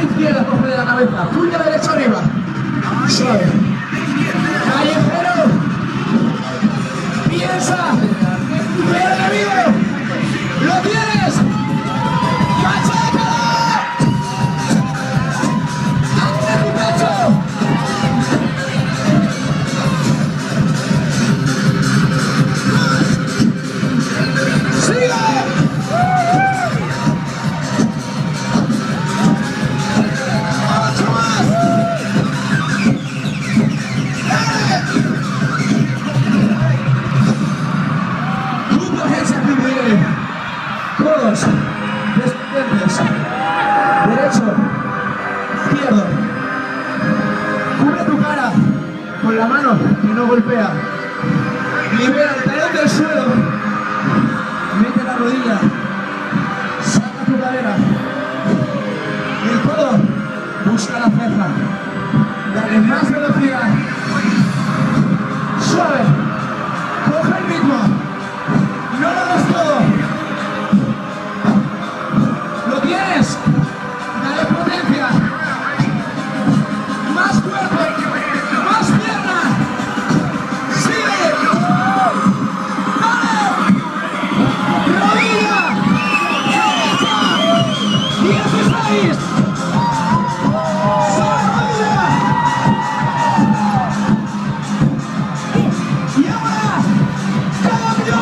Mano izquierda, coge de la cabeza. Puño derecho arriba. Suave. Callejero. Piensa. Pero enemigo. ¡Lo tienes! ¡Machácalo! ¡Ante tu pecho! ¡Sigue! ¡Ocho más! ¡Dale! Put your hands up in the air. Codos, descendientes, derecho, izquierdo. Cubre tu cara con la mano que no golpea. Libera el talón del suelo. Mete la rodilla. Saca tu cadera. Y el codo busca la ceja. Dale más velocidad. Suave. Coge el ritmo. No lo das todo. ¡Lo tienes! ¡Dale potencia! ¡Más cuerpo! ¡Más pierna! ¡Sigue! ¡Dale! ¡Rodilla! ¡Derecha! ¡16! ¡Solo rodilla! ¡Y ahora! ¡Cambio!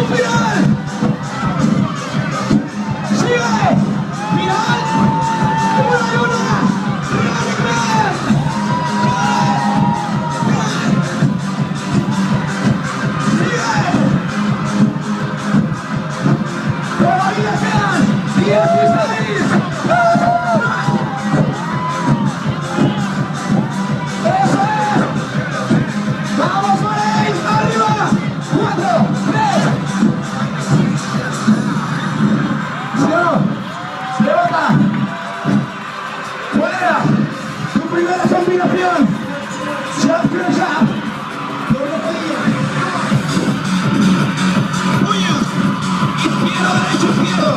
¡Final! ¡Sigue! ¡Final! ¡Una y una! ¡Running Man! ¡Sigue! ¡Todavía quedan 16! ¡Eso es! ¡Vamos, Marín! ¡Arriba! 4, 3. ¡Levanta! ¡Fuera! ¡Tu primera combinación! ¡Jump, jump! ¡Doble rodilla! ¡Puño! ¡Izquierdo, derecho, izquierdo!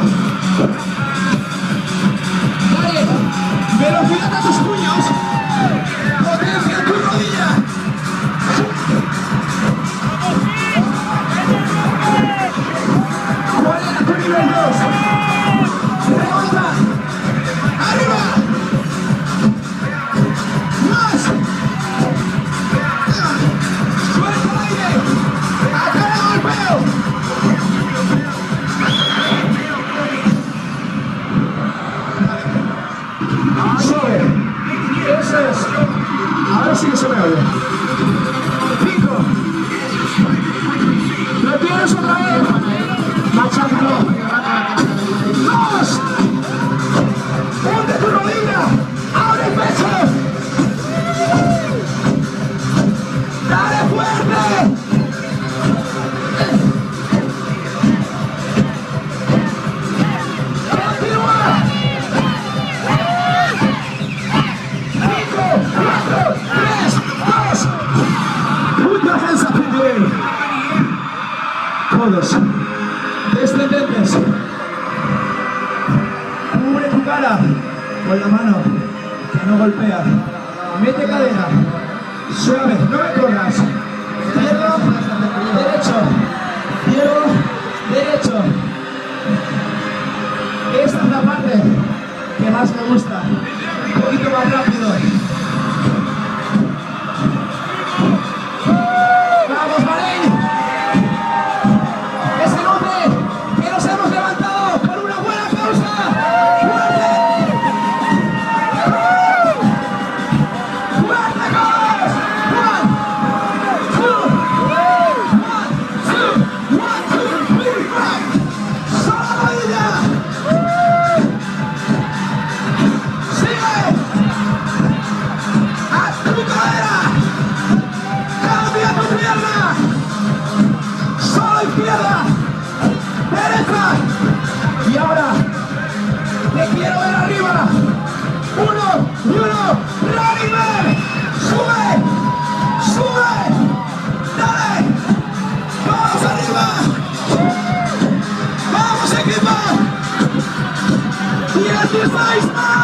¡Dale! ¡Velocidad a tus puños! ¡Potencia en tu rodilla! ¿Cuál era tu nivel 2? ¡Levanta! ¡Arriba! ¡Más! ¡Suelta el aire! ¡Acá el golpeo! ¡Sube! ¡Eso es! Ahora sí que se me oye. 5. ¡Lo tienes otra vez! ¡Machácalo! 2. ¡Ponte tu rodilla! ¡Abre el pecho! ¡Dale fuerte! ¡Continúa! 5, 4, 3, 2. Put your hands up in the air. Codos descendentes. Cubre tu cara con la mano que no golpea. Mete cadera. Suave, no me corras. Izquierdo, derecho. Izquierdo, derecho. Esta es la parte que más me gusta. Un poquito más rápido. ¡Vamos, Marín! ¡Que se note que nos hemos levantado por una buena causa! ¡Fuerte! ¡Fuerte, codos! 1, 2, 1, 2, 3, 5. ¡Solo rodilla! ¡Sigue! ¡Haz tu cadera! ¡Cambia tu pierna! ¡Solo izquierda! ¡Derecha! Y ahora te quiero ver arriba. 1 y 1. ¡Running Man! ¡Sube! ¡Sube! ¡Dale! ¡Vamos arriba! ¡Vamos, equipo! aquí estáis.